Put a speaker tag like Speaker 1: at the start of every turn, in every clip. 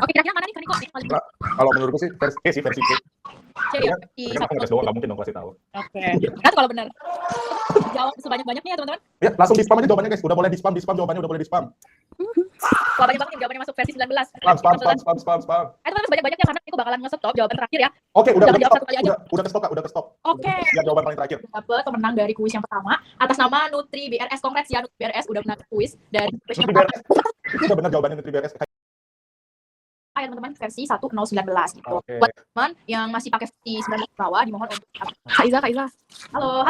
Speaker 1: Oke, kira-kira mana nih Kaniko?
Speaker 2: Nah, kalau menurutku sih versi C sih, versi C.
Speaker 1: C ya?
Speaker 2: Karena aku ngetes doang, nggak mungkin dong kasih tahu.
Speaker 1: Oke, kan kalau benar. Jawab sebanyak-banyaknya ya teman-teman.
Speaker 2: Ya, langsung di spam aja jawabannya guys. Udah boleh di spam jawabannya udah boleh di spam.
Speaker 1: Wah, banyak banget nih jawabannya masuk versi 19.
Speaker 2: Spam.
Speaker 1: Teman-teman banyak-banyaknya karena aku bakalan nge-stop jawaban terakhir ya.
Speaker 2: Oke, udah
Speaker 1: Jangan jawab satu kali aja.
Speaker 2: udah ke stop Kak, udah ke stop.
Speaker 1: Oke.
Speaker 2: Ya, jawaban paling terakhir.
Speaker 1: Dapat pemenang dari kuis yang pertama atas nama Nutri BRS. Congrats ya Nutri BRS udah menang kuis dari kuis yang
Speaker 2: Nutri
Speaker 1: pertama.
Speaker 2: BRS. Udah benar jawabannya Nutri BRS.
Speaker 1: Ya teman-teman versi 1019 gitu.
Speaker 2: Oke.
Speaker 1: Buat teman yang masih pakai versi 19 bawah dimohon untuk
Speaker 3: Kak Iza.
Speaker 1: Halo.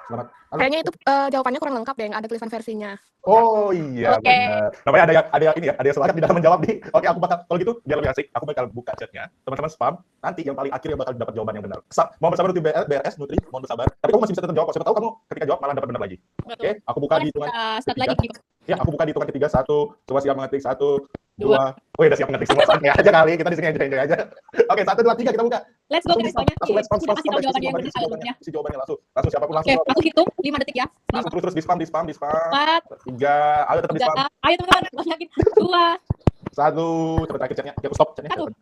Speaker 2: Selamat. Halo.
Speaker 3: Kayaknya itu jawabannya kurang lengkap deh, yang ada tulisan versinya.
Speaker 2: Oh iya,
Speaker 1: Oke.
Speaker 2: benar. Namanya ada ini ya, ada yang semangat tidak menjawab nih. Oke, aku bakal kalau gitu biar lebih asik, aku bakal buka chatnya. Teman-teman spam, nanti yang paling akhir yang bakal dapat jawaban yang benar. Mau bersabar Nutri BRS, Nutri, mohon bersabar. Tapi kamu masih bisa tetap jawab. Siapa tahu kamu ketika jawab malah dapat benar lagi. Oke, aku buka di hitungan.
Speaker 1: Start lagi.
Speaker 2: Ya, aku buka di hitungan ketiga. 1, coba siap mengetik. 1, 2.
Speaker 1: 2.
Speaker 2: Oh, udah siap mengetik semua. Santai aja kali. Kita di sini enjoy aja. Oke, 1, 2, 3 kita buka.
Speaker 1: Let's go guys semuanya.
Speaker 2: Langsung let's spam.
Speaker 1: Udah kasih tahu jawabannya yang benar alurnya.
Speaker 2: Isi jawabannya langsung siapapun langsung.
Speaker 1: Oke, aku hitung 5 detik ya.
Speaker 2: Langsung terus di spam.
Speaker 1: 4.
Speaker 2: 3, ayo tetap di spam.
Speaker 1: Ayo teman-teman, yakin. 2.
Speaker 2: 1, coba terakhir chatnya. Oke, aku stop chatnya.
Speaker 1: 1.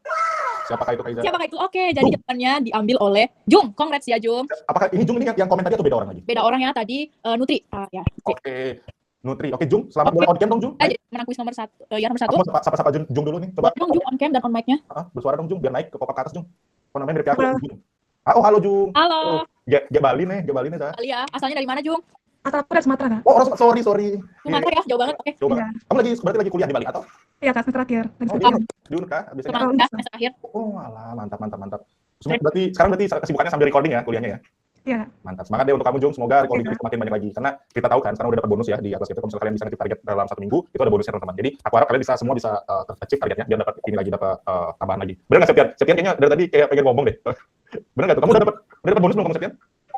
Speaker 2: Siapakah itu Kaiza?
Speaker 1: Siapakah itu? Oke, jadi jawabannya diambil oleh Jung. Congrats ya Jung.
Speaker 2: Apakah ini Jung ini yang komen tadi atau beda orang lagi?
Speaker 1: Beda orang ya tadi Nutri. Ya.
Speaker 2: Oke. Nutri. Oke, Jung, selamat boleh on cam dong, Jung.
Speaker 1: Jadi menang kuis nomor 1. Ya nomor 1.
Speaker 2: Aku mau sapa Jung dulu nih. Coba.
Speaker 1: Jung on cam dan on mic-nya.
Speaker 2: Bersuara dong, Jung, biar naik ke pop ke atas, Jung. Apa namanya mirip aku, Jung. Oh, halo Jung.
Speaker 1: Halo.
Speaker 2: Bali nih, Sa.
Speaker 1: Bali ya. Asalnya dari mana Jung?
Speaker 3: Atau aku dari Sumatera, Kak?
Speaker 2: Oh, sorry.
Speaker 1: Sumatera ya, jauh banget. Oke.
Speaker 2: Jauh banget. Kamu berarti lagi kuliah di Bali atau?
Speaker 3: Iya, Kak, semester terakhir.
Speaker 2: Di Unka, biasanya.
Speaker 1: Semester akhir.
Speaker 2: Oh, alah, mantap. Sekarang berarti kesibukannya sambil recording ya kuliahnya ya?
Speaker 3: Iya.
Speaker 2: Mantap. Semangat deh untuk kamu, Jung. Semoga recording semakin banyak lagi. Karena kita tahu kan, sekarang udah dapat bonus ya di atas itu. Kalau misalnya kalian bisa ngetik target dalam 1 minggu, itu ada bonusnya teman-teman. Jadi, aku harap kalian semua bisa achieve targetnya, biar dapat ini lagi, dapat tambahan lagi. Bener nggak, Septian? Septian kayaknya dari tadi kayak pengen ngomong deh. Bener nggak tuh? Kamu udah dapat bonus belum, kamu Septian?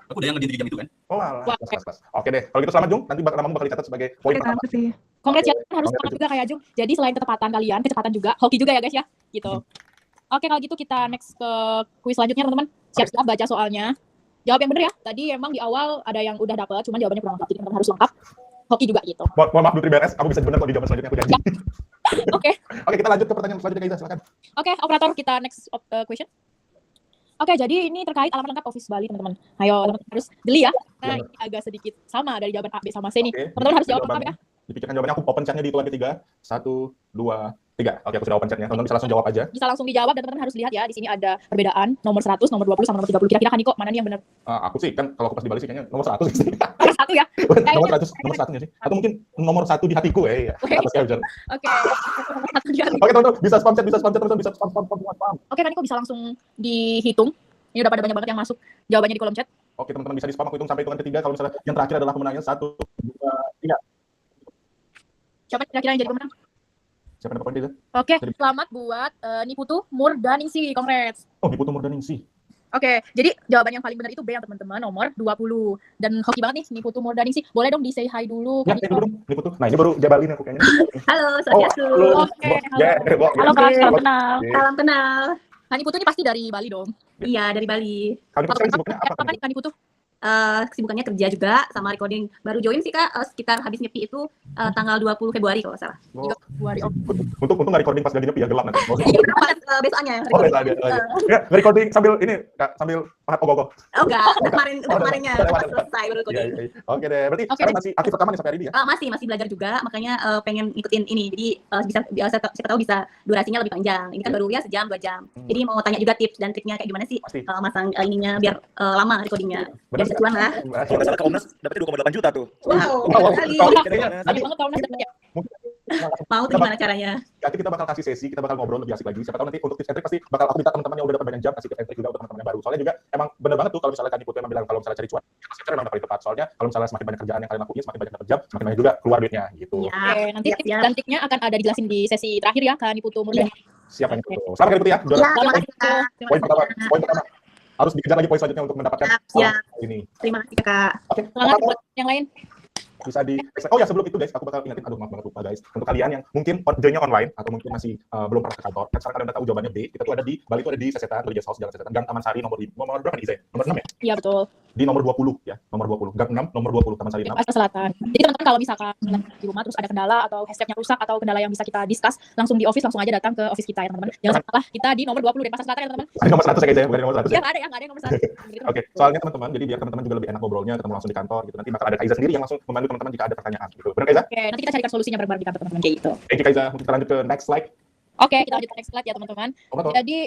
Speaker 4: Aku udah yang ngerjain 3 jam itu kan.
Speaker 2: Oh, alah. Kelas. Oke deh. Kalau gitu selamat, Jung. Nanti namamu bakal dicatat sebagai poin pertama.
Speaker 1: Congrats ya, harus semangat juga kayak Jung. Jadi selain ketepatan kalian, kecepatan juga, hoki juga ya guys ya. Gitu. Oke, kalau gitu kita next ke kuis selanjutnya teman-teman. Siap-siap baca soalnya. Jawab yang benar ya. Tadi emang di awal ada yang udah dapat, cuman jawabannya kurang lengkap. Jadi teman-teman harus lengkap. Hoki juga gitu.
Speaker 2: Mohon maaf Nutri BRS, aku bisa benar kok di jawaban selanjutnya, aku janji.
Speaker 1: Oke.
Speaker 2: Oke, kita lanjut ke pertanyaan selanjutnya, Kaiza, silakan.
Speaker 1: Oke, operator kita next question. Oke, jadi ini terkait alamat lengkap Office Bali, teman-teman. Ayo, teman-teman harus jeli ya. Nah, ini agak sedikit sama dari jawaban A, B, sama C nih. Teman-teman harus jawab lengkap ya.
Speaker 2: Dipikirkan jawabannya, aku open chat-nya di hitungan ketiga. 1, 2, 3. Oke, aku sudah open chat-nya. Teman-teman bisa langsung jawab aja.
Speaker 1: Bisa langsung dijawab dan teman-teman harus lihat ya. Di sini ada perbedaan nomor 100, nomor 20, sama nomor 30. Kira-kira kan Niko, mana nih yang benar?
Speaker 2: Aku sih, kan kalau aku pas di Bali sih kayaknya nomor 100 sih.
Speaker 1: Nomor 1 ya?
Speaker 2: Nomor 100 sih. Atau mungkin nomor 1 di hatiku ya.
Speaker 1: Oke, nomor 1 di hatiku.
Speaker 2: Oke, teman-teman, bisa spam chat, teman-teman bisa spam.
Speaker 1: Oke, kan Niko bisa langsung dihitung. Ini udah pada banyak banget yang masuk jawabannya di kolom chat.
Speaker 2: Oke, teman-teman bisa di spam, aku hitung sampai hitungan ketiga. Kalau misalnya yang terakhir adalah pemenangnya 1, 2, 3.
Speaker 1: Siapa kira-kira yang jadi pemenang?
Speaker 2: Siapa yang dapat poin dia?
Speaker 1: Oke, selamat buat Niputu Murdaningsi. Congrats.
Speaker 2: Oh, Niputu Murdaningsi.
Speaker 1: Oke, jadi jawaban yang paling benar itu B ya teman-teman, nomor 20. Dan hoki banget nih Niputu Murdaningsi. Boleh dong di say hi dulu.
Speaker 2: Ya, ini dulu Niputu. Nah, ini baru jabalin aku kayaknya.
Speaker 5: Halo, Swastiastu.
Speaker 1: Oke, halo.
Speaker 3: Halo, Kak, salam kenal.
Speaker 5: Salam kenal.
Speaker 1: Niputu ini pasti dari Bali dong.
Speaker 5: Iya, dari Bali.
Speaker 2: Kalau sekarang sibuknya apa?
Speaker 1: Apa nih Niputu?
Speaker 5: Kesibukannya kerja juga sama recording. Baru join sih Kak, sekitar habis nyepi itu tanggal 20 Februari kalau nggak salah.
Speaker 2: Untung nggak recording pas lagi nyepi ya, gelap nanti.
Speaker 5: Iya, besokannya.
Speaker 2: Oh, ya, recording sambil ini, sambil pahat ogoh-ogoh.
Speaker 5: Oh enggak, kemarinnya selesai baru recording.
Speaker 2: Oke deh, berarti sekarang masih aktif rekaman sampai hari ini ya?
Speaker 5: Masih belajar juga, makanya pengen ngikutin ini. Jadi siapa tahu bisa durasinya lebih panjang. Ini kan baru ya sejam 2 jam. Jadi mau tanya juga tips dan triknya kayak gimana sih masang ininya biar lama recordingnya. Biar secuan lah.
Speaker 4: Kalau salah ke Omnas dapetnya 2,8 juta tuh.
Speaker 5: Wow, sekali.
Speaker 1: Tadi banget tahun dapat ya.
Speaker 5: Mau tuh gimana caranya?
Speaker 2: Nanti kita bakal kasih sesi, kita bakal ngobrol lebih asik lagi. Siapa tahu nanti untuk tips and trik pasti bakal aku minta teman-teman yang udah dapat banyak jam kasih tips and trik juga untuk teman-teman yang baru. Soalnya juga emang bener banget tuh kalau misalnya kan Niputu emang bilang kalau misalnya cari cuan, ya memang paling tepat. Soalnya kalau misalnya semakin banyak kerjaan yang kalian lakuin, semakin banyak dapat jam, semakin banyak juga keluar duitnya gitu.
Speaker 1: Oke, nanti tips dan triknya akan ada dijelasin di sesi terakhir ya Kak Niputu Murdaningsi.
Speaker 2: Siapa yang Niputu? Selamat Niputu ya. Poin pertama. Harus dikejar lagi poin selanjutnya untuk mendapatkan ini.
Speaker 5: Terima kasih Kak.
Speaker 2: Oke.
Speaker 1: Selamat buat yang lain.
Speaker 2: Bisa di oh ya sebelum itu guys, aku bakal ingetin, aduh maaf banget lupa guys, untuk kalian yang mungkin joinnya online atau mungkin masih belum pernah ke kantor, kan sekarang kalian udah tahu jawabannya B. Kita tuh ada di Bali, itu ada di Sesetan, Religious House Jalan Sesetan, Gang Taman Sari nomor berapa nih Zay? Nomor 6 ya?
Speaker 1: Iya betul.
Speaker 2: di nomor 20 ya, nomor 20. Gang 6, nomor 20, Taman Sari 6.
Speaker 1: Jakarta Selatan. Jadi teman-teman kalau misalkan di rumah terus ada kendala atau hashtagnya rusak atau kendala yang bisa kita discuss, langsung di office, langsung aja datang ke office kita ya teman-teman. Jangan salah, kita di nomor 20 Denpasar Selatan ya teman-teman.
Speaker 2: Ini nomor 100 ya guys ya, bukan nomor 100
Speaker 1: Ya
Speaker 2: ya.
Speaker 1: nggak ada yang nomor 1.
Speaker 2: Oke, soalnya teman-teman, jadi biar teman-teman juga lebih enak ngobrolnya, ketemu langsung di kantor gitu. Nanti bakal ada Kaiza sendiri yang langsung membantu teman-teman jika ada pertanyaan gitu. Benar Kaiza?
Speaker 1: Oke, nanti kita carikan solusinya bareng-bareng di kantor teman-teman kayak gitu.
Speaker 2: Oke Kaiza, mungkin kita lanjut ke next slide.
Speaker 1: Oke, kita lanjut ke next slide ya teman-teman.
Speaker 2: Operator.
Speaker 1: Jadi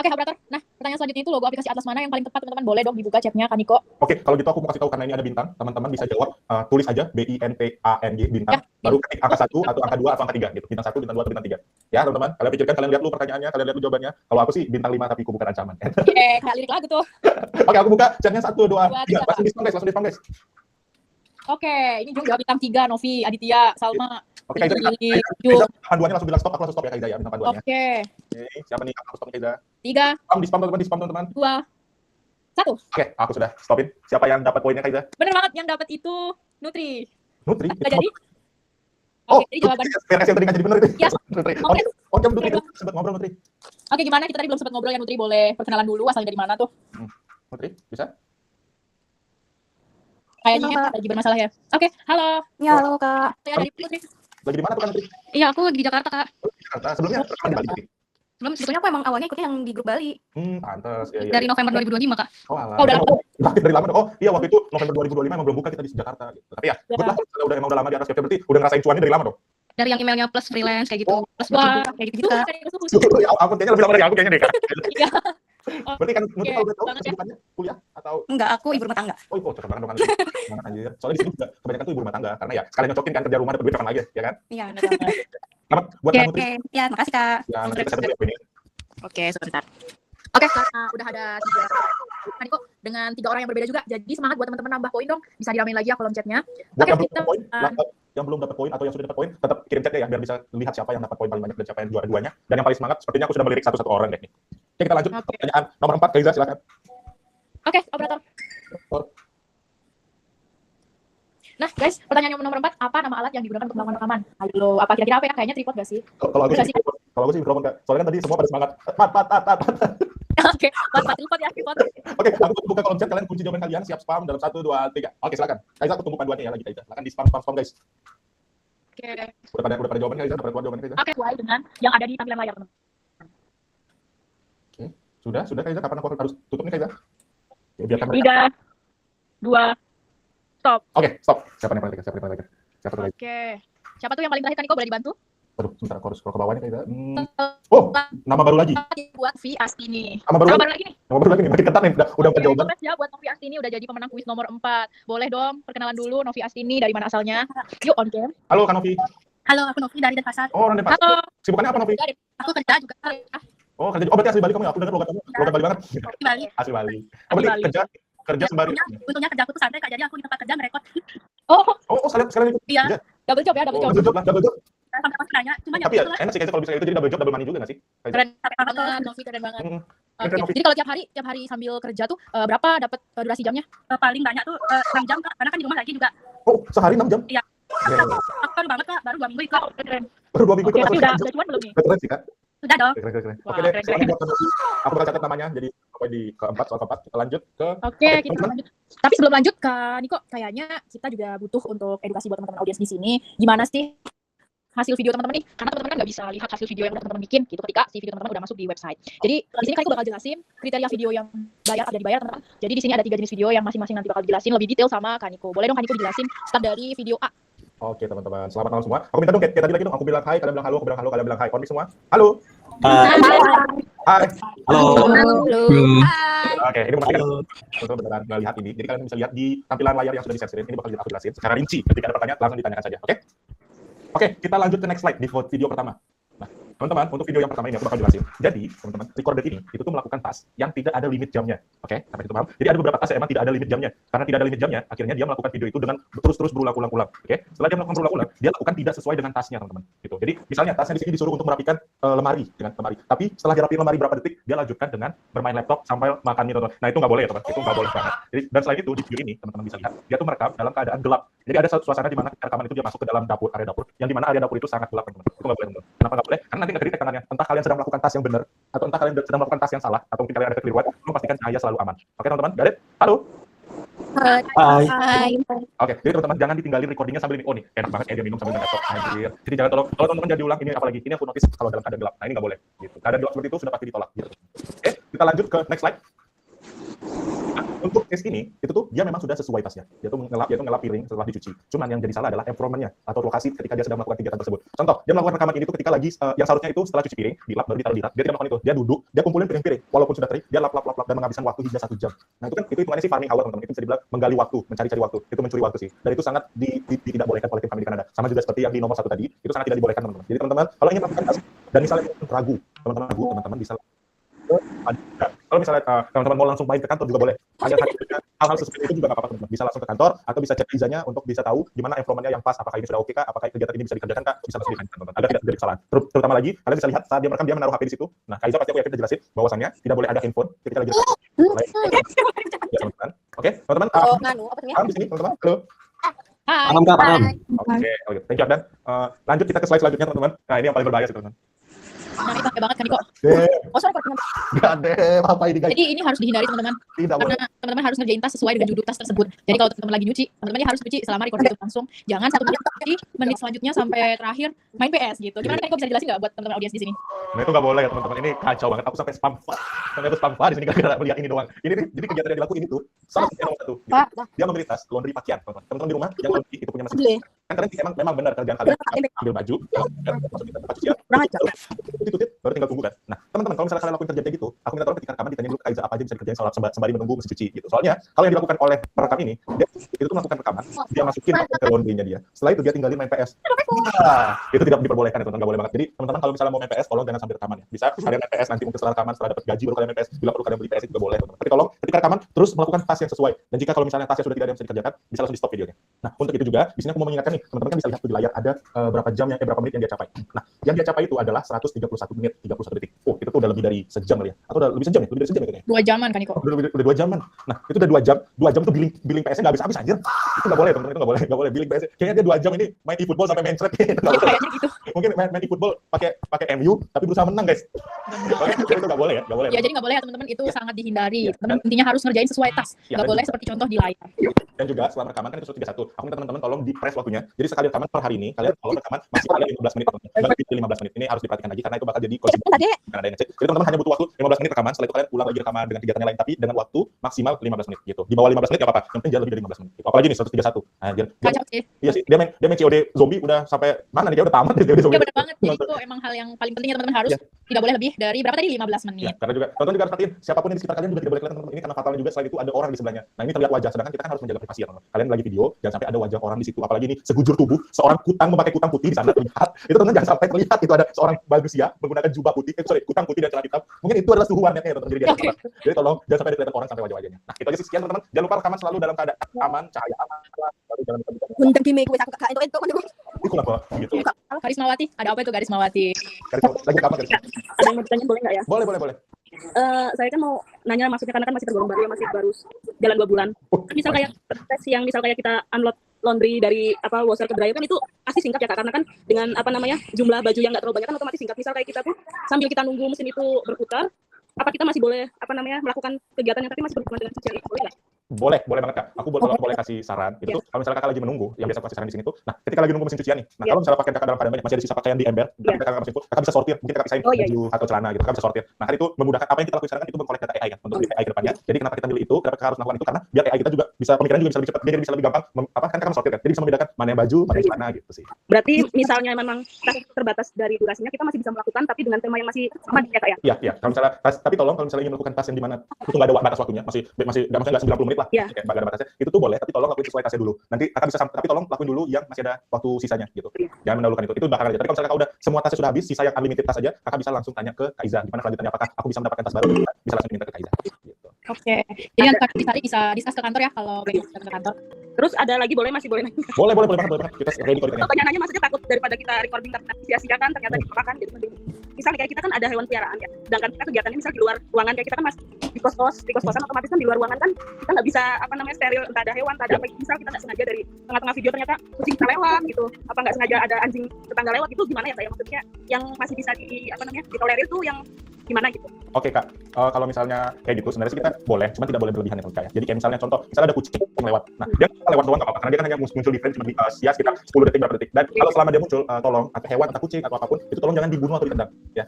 Speaker 1: Oke, operator. Nah, pertanyaan selanjutnya itu logo aplikasi Atlas mana yang paling tepat, teman-teman? Boleh dong dibuka chatnya, Kaniko.
Speaker 2: Oke, kalau gitu aku mau kasih tahu karena ini ada bintang, teman-teman bisa jawab, tulis aja BINTANG bintang, baru ketik angka 1 atau angka 2 atau angka 3 gitu. Bintang 1, bintang 2 atau bintang 3. Ya, teman-teman, kalian pikirkan, kalian lihat dulu pertanyaannya, kalian lihat dulu jawabannya. Kalau aku sih bintang 5 tapi aku bukan ancaman.
Speaker 1: Oke, kayak lirik lagu tuh.
Speaker 2: Oke, aku buka chatnya 1 2
Speaker 1: Dua,
Speaker 2: 3.
Speaker 1: tiga.
Speaker 2: Langsung dispam guys.
Speaker 1: Oke, ini juga jawab bintang 3, Novi, Aditya, Salma.
Speaker 2: Oke, Kaiza,
Speaker 1: Jul.
Speaker 2: panduannya langsung bilang stop, aku langsung stop ya Kaiza ya, bintang panduannya.
Speaker 1: Oke,
Speaker 2: Oke, siapa nih? Aku stop nih Kaiza.
Speaker 1: 3,
Speaker 2: Dispam teman-teman.
Speaker 1: 2, 1.
Speaker 2: Oke, aku sudah stopin. Siapa yang dapat poinnya Kaiza?
Speaker 1: Bener banget, yang dapat itu Nutri.
Speaker 2: Nutri.
Speaker 1: Nggak jadi?
Speaker 2: Oh,
Speaker 1: Oke, jadi jawaban.
Speaker 2: versi yang tadi nggak jadi benar itu.
Speaker 1: Ya.
Speaker 2: Nutri.
Speaker 1: Oke.
Speaker 2: Oke, Nutri. Sempat ngobrol Nutri.
Speaker 1: Oke, gimana? Kita tadi belum sempat ngobrol ya, Nutri. Boleh perkenalan dulu, asalnya dari mana tuh?
Speaker 2: Nutri, bisa?
Speaker 1: Kayaknya lagi bermasalah ya. Oke, halo.
Speaker 3: Ya, halo Kak.
Speaker 1: Saya dari Nutri.
Speaker 2: Lagi di mana tuh kan Nutri?
Speaker 3: Iya, aku lagi di Jakarta Kak.
Speaker 2: Jakarta. Sebelumnya pernah di Bali Nutri?
Speaker 3: Belum, sebetulnya aku emang awalnya ikutnya yang di grup Bali.
Speaker 2: Pantes. Ya,
Speaker 3: Dari November 2025 Kak.
Speaker 2: Oh, alah.
Speaker 1: Oh, udah lama.
Speaker 2: Dari lama. Oh, iya waktu itu November 2025 emang belum buka kita di Jakarta gitu. Tapi ya,
Speaker 1: Ya.
Speaker 2: kebetulan udah lama di atas berarti udah ngerasain cuannya dari lama dong.
Speaker 3: Dari yang emailnya plus freelance kayak gitu.
Speaker 2: Oh.
Speaker 3: Plus
Speaker 1: Wah,
Speaker 3: kayak gitu
Speaker 1: Duh,
Speaker 3: Kak.
Speaker 1: kayak suhu.
Speaker 2: Ya, aku kayaknya lebih lama dari aku kayaknya deh, Kak.
Speaker 1: Iya.
Speaker 2: Berarti kan Nutri
Speaker 1: Oke,
Speaker 2: kalau udah tahu
Speaker 1: banget ya.
Speaker 2: kesibukannya kuliah atau
Speaker 3: Enggak, aku ibu rumah tangga.
Speaker 2: oh, itu cocok banget dong kan. Banget anjir. Soalnya di sini juga kebanyakan tuh ibu rumah tangga karena ya sekalian nyocokin kan kerja rumah dapat duit kapan lagi ya kan?
Speaker 3: Iya.
Speaker 1: Bener banget.
Speaker 2: Selamat buat
Speaker 3: Oke,
Speaker 2: Kak Nutri.
Speaker 3: oke. Ya, makasih Kak.
Speaker 2: Ya, nanti kita dulu ya ini.
Speaker 1: Oke, sebentar. Oke, karena udah ada 3 kan kok dengan 3 orang yang berbeda juga. Jadi semangat buat teman-teman nambah poin dong. Bisa diramein lagi ya kolom chatnya.
Speaker 2: Buat
Speaker 1: Oke,
Speaker 2: yang belum
Speaker 1: kita
Speaker 2: dapat poin, yang belum dapat poin atau yang sudah dapat poin, tetap kirim chatnya ya biar bisa lihat siapa yang dapat poin paling banyak dan siapa yang juara duanya. Dan yang paling semangat, sepertinya aku sudah melirik satu-satu orang deh nih. Oke, kita lanjut ke
Speaker 1: Oke.
Speaker 2: pertanyaan nomor 4, Kaiza silakan.
Speaker 1: Oke, operator. Nah, guys, pertanyaan yang nomor 4, apa nama alat yang digunakan untuk melakukan rekaman? Ayo, apa kira-kira apa ya? Kayaknya tripod gak sih?
Speaker 2: Kalau aku
Speaker 1: Bisa
Speaker 2: sih,
Speaker 1: sih.
Speaker 2: kalau aku sih mikrofon Kak. Soalnya kan tadi semua pada semangat. Pat.
Speaker 1: Oke, tripod ya, tripod.
Speaker 2: Oke, aku buka kolom chat, kalian kunci jawaban kalian, siap spam dalam 1 2 3. Oke, silakan. Kaiza aku tunggu panduannya ya lagi Kaiza. Silakan di spam guys.
Speaker 1: Oke.
Speaker 2: Udah pada jawaban Kaiza, udah pada jawaban Kaiza.
Speaker 1: Oke, sesuai dengan yang ada di tampilan layar, teman.
Speaker 2: Sudah Kaiza, kapan aku harus tutup nih Kaiza? Ya, biarkan mereka.
Speaker 1: 3, 2, stop.
Speaker 2: Oke, stop. Siapa yang paling terakhir? Siapa tuh Kaiza?
Speaker 1: Oke. Siapa tuh yang paling terakhir kan, Niko? Boleh dibantu?
Speaker 2: Aduh, sebentar aku harus scroll ke bawahnya Kaiza. Oh, nama baru lagi.
Speaker 1: Buat Novi Astini.
Speaker 2: Nama baru
Speaker 1: Nama
Speaker 2: lagi.
Speaker 1: baru lagi nih.
Speaker 2: Nama baru lagi nih. Makin ketat nih. Udah
Speaker 1: Oke,
Speaker 2: jawaban.
Speaker 1: congrats ya buat Novi Astini udah jadi pemenang kuis nomor 4. Boleh dong perkenalan dulu Novi Astini dari mana asalnya? Yuk on cam.
Speaker 2: Halo Kak Novi.
Speaker 5: Halo, aku Novi dari Denpasar.
Speaker 2: Oh, orang Denpasar.
Speaker 1: Halo.
Speaker 2: Sibukannya apa Novi?
Speaker 5: Aku kerja juga
Speaker 2: Oh, kerja. Oh, berarti asli Bali kamu ya? Aku dengar logat kamu. Logat Bali banget.
Speaker 5: di Bali.
Speaker 2: Asli Bali. Oh, berarti
Speaker 1: Bali.
Speaker 2: kerja sembari.
Speaker 5: Untungnya kerjaku tuh santai Kak, jadi aku di tempat kerja ngerekod
Speaker 1: Oh,
Speaker 2: Oh, sekalian ikut.
Speaker 5: Iya.
Speaker 2: kerja.
Speaker 1: double job ya, double job.
Speaker 2: Double job.
Speaker 5: sampai pas nanya. Cuma ya
Speaker 2: Tapi ya
Speaker 5: itulah,
Speaker 2: enak sih kayaknya kalau bisa itu jadi double job double money juga nggak sih? Kaiza?
Speaker 1: Keren
Speaker 5: sampai banget tuh.
Speaker 1: banget, Novi keren banget.
Speaker 2: Hmm.
Speaker 1: Oke,
Speaker 2: Keren, Novi.
Speaker 1: jadi kalau tiap hari sambil kerja tuh berapa dapat durasi jamnya?
Speaker 5: Paling banyak tuh 6 jam Kak, karena kan di rumah lagi juga.
Speaker 2: Oh, sehari 6 jam?
Speaker 5: Iya.
Speaker 2: Ya,
Speaker 5: Aku baru banget Kak, baru 2 minggu ikut.
Speaker 1: Keren.
Speaker 2: baru 2 minggu
Speaker 1: Oke,
Speaker 2: ikut
Speaker 1: tapi
Speaker 2: langsung
Speaker 1: udah cuan belum nih?
Speaker 2: keren sih Kak.
Speaker 5: Sudah dong.
Speaker 2: Keren.
Speaker 1: Wah,
Speaker 2: Oke deh,
Speaker 1: keren,
Speaker 2: silakan buat Novi. Aku bakal catat namanya jadi sampai di keempat soal keempat kita lanjut ke
Speaker 1: Oke, kita
Speaker 2: teman-teman.
Speaker 1: lanjut. Tapi sebelum lanjut Kak Niko, kayaknya kita juga butuh untuk edukasi buat teman-teman audiens di sini. Gimana sih hasil video teman-teman nih? Karena teman-teman kan nggak bisa lihat hasil video yang udah teman-teman bikin gitu ketika si video teman-teman udah masuk di website. Jadi di sini Kak Niko bakal jelasin kriteria video yang bayar atau dibayar teman-teman. Jadi di sini ada 3 jenis video yang masing-masing nanti bakal dijelasin lebih detail sama Kak Niko. Boleh dong Kak Niko dijelasin start dari video A.
Speaker 2: Oke teman-teman, selamat malam semua. Aku minta dong kayak tadi lagi dong, aku bilang hai, kalian bilang halo, aku bilang halo, kalian bilang hai. Komik semua. Halo. Hai.
Speaker 4: Halo.
Speaker 2: Oke, ini memastikan untuk beneran melihat ini. Jadi kalian bisa lihat di tampilan layar yang sudah disensorin. Ini bakal aku jelasin secara rinci. Ketika ada pertanyaan langsung ditanyakan saja. Oke, kita lanjut ke next slide di video pertama. Nah, teman-teman, untuk video yang pertama ini aku bakal jelasin. Jadi, teman-teman, recorder ini itu tuh melakukan tas yang tidak ada limit jamnya. Oke, sampai itu paham? Jadi ada beberapa tas yang emang tidak ada limit jamnya. Karena tidak ada limit jamnya, akhirnya dia melakukan video itu dengan terus berulang-ulang. Oke, setelah dia melakukan berulang-ulang, dia lakukan tidak sesuai dengan tasnya, teman-teman. Gitu. Jadi, misalnya tasnya di sini disuruh untuk merapikan lemari dengan lemari. Tapi setelah dia rapiin lemari berapa detik, dia lanjutkan dengan bermain laptop sampai makan mie, teman-teman. Nah, itu nggak boleh, teman. Itu nggak boleh banget. Jadi, dan selain itu di video ini, teman-teman bisa lihat, dia tuh merekam dalam keadaan gelap. Jadi ada satu suasana di mana rekaman itu dia masuk ke dalam dapur, area dapur, yang di mana area dapur itu sangat gelap, teman-teman. Itu nggak boleh, teman-teman. Kenapa nggak boleh? Karena nanti nggak kedetek tangannya. Entah kalian sedang melakukan tas yang benar, atau entah kalian sedang melakukan tas yang salah, atau mungkin kalian ada kekeliruan, memastikan cahaya selalu aman. Oke, teman-teman, got it? Halo?
Speaker 6: Hai.
Speaker 3: Hai.
Speaker 2: Oke, jadi teman-teman jangan ditinggalin recordingnya sambil ini. Oh nih, enak banget ya dia minum sambil laptop. Anjir. Jadi jangan tolong, kalau teman-teman jadi ulang ini apalagi ini aku notice kalau dalam keadaan gelap. Nah ini nggak boleh. Gitu. Keadaan gelap seperti itu sudah pasti ditolak. Gitu. Kita lanjut ke next slide. Nah, untuk case ini, itu tuh dia memang sudah sesuai tasnya. Dia tuh ngelap piring setelah dicuci. Cuman yang jadi salah adalah environment-nya atau lokasi ketika dia sedang melakukan kegiatan tersebut. Contoh, dia melakukan rekaman ini tuh ketika lagi yang seharusnya itu setelah cuci piring, dilap baru ditaruh di rak. Dia tidak melakukan itu. Dia duduk, dia kumpulin piring-piring. Walaupun sudah kering, dia lap dan menghabiskan waktu hingga 1 jam. Nah, itu kan itu hitungannya sih farming hour, teman-teman. Itu bisa dibilang menggali waktu, mencari-cari waktu. Itu mencuri waktu sih. Dan itu sangat tidak bolehkan oleh tim kami di Kanada. Sama juga seperti yang di nomor 1 tadi, itu sangat tidak dibolehkan, teman-teman. Jadi teman-teman, kalau ingin melakukan dan misalnya ragu, teman-teman bisa kalau misalnya teman-teman mau langsung main ke kantor juga boleh. Ada hal-hal seperti itu juga nggak apa-apa, teman-teman. Bisa langsung ke kantor atau bisa cek visa-nya untuk bisa tahu gimana environment-nya yang pas, apakah ini sudah oke kah, apakah kegiatan ini bisa dikerjakan kah, bisa langsung ditanyakan, teman-teman. Agar tidak terjadi kesalahan. Terutama lagi, kalian bisa lihat saat dia merekam dia menaruh HP di situ. Nah, Kaiza pasti aku yakin jelasin bahwasannya tidak boleh ada handphone ketika lagi rekam. Ya, teman-teman. Oke, teman-teman. Di sini, teman-teman. Halo.
Speaker 1: Hai.
Speaker 6: Paham Kak, paham.
Speaker 2: Oke. Thank you, Ardan. Lanjut kita ke slide selanjutnya, teman-teman. Nah, ini yang paling berbahaya sih, teman-teman.
Speaker 1: Nah, ini pakai banget kan Niko.
Speaker 5: Oh, sorry, Kak.
Speaker 2: Gak deh, apa ini guys?
Speaker 1: Jadi ini harus dihindari teman-teman.
Speaker 2: Tidak boleh.
Speaker 1: Karena teman-teman harus ngerjain tas sesuai dengan judul tas tersebut. Jadi kalau teman-teman lagi nyuci, teman-temannya harus nyuci selama recording itu langsung. Jangan 1 menit di menit selanjutnya sampai terakhir main PS gitu. Gimana kan Niko bisa dijelasin nggak buat teman-teman audiens di sini?
Speaker 2: Nah, itu nggak boleh ya teman-teman. Ini kacau banget. Aku sampai spam di sini gara-gara melihat ini doang. Ini nih, jadi kegiatan yang dilakukan ini tuh salah satu nomor 1. Gitu. Dia membeli tas laundry pakaian, teman-teman. Teman-teman di rumah yang laundry itu punya mesin. Kan kalian memang benar kerjaan kalian ambil baju, masukin ke tempat cucian. Tutup, baru tinggal tunggu kan. Nah, teman-teman kalau misalnya kalian lakukan kerja kayak gitu, aku minta tolong ketika rekaman ditanya dulu ke Kaiza apa aja bisa dikerjain sembari menunggu mesin cuci gitu. Soalnya kalau yang dilakukan oleh perekam ini, dia itu tuh melakukan rekaman, dia masukin ke laundry-nya dia. Setelah itu dia tinggalin main PS. Nah, itu tidak diperbolehkan ya, teman-teman, nggak boleh banget. Jadi teman-teman kalau misalnya mau main PS, tolong jangan sambil rekaman ya. Bisa kalian main PS nanti mungkin setelah rekaman, setelah dapat gaji baru kalian main PS. Bila perlu kalian beli PS itu juga boleh, teman-teman. Tapi tolong ketika rekaman terus melakukan tas yang sesuai. Dan jika kalau misalnya tasnya sudah tidak ada yang bisa dikerjakan, bisa langsung di stop videonya. Nah, untuk itu juga di sini aku mau mengingatkan nih, teman-teman kan bisa lihat tuh di layar ada berapa menit yang dia capai. Nah, yang dia capai itu adalah 131 menit 31 detik. Oh, itu tuh udah lebih dari sejam kali ya. Atau udah lebih sejam ya? Lebih dari sejam ya kayaknya.
Speaker 1: 2 jaman kan Niko.
Speaker 2: Udah 2 jaman. Nah, itu udah 2 jam. 2 jam tuh billing PS-nya nggak habis-habis anjir. Itu nggak boleh, teman-teman. Itu nggak boleh billing PS. Kayaknya dia 2 jam ini main e-football sampai main thread gitu.
Speaker 1: Ya, kayaknya gitu.
Speaker 2: Mungkin main e-football pakai MU tapi berusaha menang, guys. Oke, itu nggak boleh ya, nggak boleh.
Speaker 1: Ya, jadi nggak boleh ya teman-teman, itu sangat dihindari. Teman intinya harus ngerjain sesuai tas. Nggak boleh seperti contoh di layar.
Speaker 2: Dan juga setelah rekaman kan itu 31. Aku minta teman-teman tolong di press waktunya. Jadi sekali rekaman per hari ini, kalian kalau rekaman masih ada 15 menit, teman-teman. Bagi 15 menit. Ini harus diperhatikan lagi karena itu bakal jadi konsumsi. Karena ada yang ngecek. Jadi teman-teman hanya butuh waktu 15 menit rekaman, setelah itu kalian ulang lagi rekaman dengan kegiatan lain tapi dengan waktu maksimal 15 menit gitu. Di bawah 15 menit enggak apa-apa. Yang penting jangan lebih dari 15 menit. Gitu. Apalagi nih 131. Anjir.
Speaker 1: Kacau sih.
Speaker 2: Iya sih, dia main COD zombie udah sampai mana nih? Dia udah tamat COD zombie.
Speaker 1: Iya benar banget. Jadi itu emang hal yang paling penting ya teman-teman, harus tidak boleh lebih dari berapa tadi? 15 menit.
Speaker 2: Ya, karena juga teman-teman juga harus perhatiin siapapun yang di sekitar kalian juga tidak boleh kelihatan, teman-teman. Ini karena fatalnya juga selain itu ada orang di sebelahnya. Nah, ini terlihat wajah, sedangkan kita kan harus menjaga privasi ya, teman-teman. Kalian lagi video, jangan sampai ada wajah orang di situ. Apalagi ini segujur tubuh seorang kutang memakai kutang putih di sana terlihat. Itu teman-teman jangan sampai terlihat itu ada seorang manusia menggunakan jubah putih, kutang putih dan celana hitam. Mungkin itu adalah suhu warnetnya ya, teman-teman. Jadi tolong jangan sampai kelihatan orang sampai wajah-wajahnya. Nah, itu aja sih, sekian teman-teman. Jangan lupa rekaman selalu dalam keadaan aman, cahaya aman. Lalu jangan lupa
Speaker 5: Undang kimi kuwi aku kakak itu
Speaker 2: itu kenapa gitu.
Speaker 1: Karismawati, ada apa itu Karismawati?
Speaker 2: Lagi kapan Karis?
Speaker 5: Ada yang mau ditanya boleh nggak ya?
Speaker 2: Boleh.
Speaker 5: Saya kan mau nanya maksudnya karena kan masih tergolong baru ya, masih baru jalan 2 bulan. Misal kayak tes yang misal kayak kita unload laundry dari washer ke dryer kan itu pasti singkat ya Kak, karena kan dengan jumlah baju yang nggak terlalu banyak kan otomatis singkat. Misal kayak kita tuh sambil kita nunggu mesin itu berputar, apa kita masih boleh melakukan kegiatan yang tapi masih berhubungan dengan cucian itu, boleh nggak?
Speaker 2: Boleh banget Kak. Aku boleh kasih saran. Itu tuh kalau misalnya Kakak lagi menunggu, yang biasa aku kasih saran di sini tuh. Nah, ketika lagi nunggu mesin cucian nih. Nah, kalau misalnya pakaian Kakak dalam keadaan banyak, masih ada sisa pakaian di ember, Kakak mesin itu, Kakak bisa sortir. Mungkin Kakak pisahin baju atau celana gitu. Kakak bisa sortir. Nah, kan itu memudahkan apa yang kita lakukan sekarang kan itu mengkolek data AI kan untuk AI ke depannya. Jadi kenapa kita milih itu? Kenapa Kakak harus melakukan itu? Karena biar AI kita juga bisa pemikiran juga bisa lebih cepat, dia jadi bisa lebih gampang kan Kakak sortir kan. Jadi bisa membedakan mana yang baju, mana yang celana gitu sih.
Speaker 5: Berarti misalnya memang tas terbatas dari durasinya, kita masih bisa melakukan tapi dengan tema yang masih sama ya Kak ya?
Speaker 2: Iya. Kalau misalnya tapi tolong kalau misalnya ingin melakukan tas yang di mana itu nggak ada batas waktunya, masih nggak 90 menit lah. Kayak nggak ada batasnya. Itu tuh boleh, tapi tolong lakuin sesuai tasnya dulu. Nanti Kakak bisa tapi tolong lakuin dulu yang masih ada waktu sisanya gitu. Jangan mendahulukan itu. Itu belakangan aja. Tapi kalau misalnya Kakak udah semua tasnya sudah habis, sisa yang unlimited tas aja, Kakak bisa langsung tanya ke Kaiza gimana kelanjutannya, apakah aku bisa mendapatkan tas baru? Bisa langsung minta ke Kaiza gitu.
Speaker 1: Oke. Jadi nanti bisa discuss ke kantor ya kalau pengen ke kantor.
Speaker 5: Terus ada lagi masih boleh nanya?
Speaker 2: Boleh banget. Kita ready kok ditanya.
Speaker 5: Pertanyaannya maksudnya takut daripada kita recording karena sia-sia kan ternyata dimakan gitu. Misalnya kayak kita kan ada hewan peliharaan ya, sedangkan kita kegiatannya misal di luar ruangan, kayak kita kan masih di kos-kosan otomatis kan di luar ruangan kan kita nggak bisa steril, entah ada hewan, entah ada apa. Misal kita nggak sengaja dari tengah-tengah video ternyata kucing kita lewat gitu, apa nggak sengaja ada anjing tetangga lewat, itu gimana ya kayak maksudnya yang masih bisa ditolerir tuh yang
Speaker 1: gimana gitu.
Speaker 2: Oke Kak, kalau misalnya kayak gitu sebenarnya sih kita boleh, cuma tidak boleh berlebihan ya Kak ya. Jadi kayak misalnya contoh, misalnya ada kucing lewat, nah dia lewat doang nggak apa-apa, karena dia kan hanya muncul di frame cuma ya sekitar 10 detik berapa detik. Dan kalau selama dia muncul, tolong atau hewan atau kucing atau apapun itu tolong jangan dibunuh atau ditendang ya.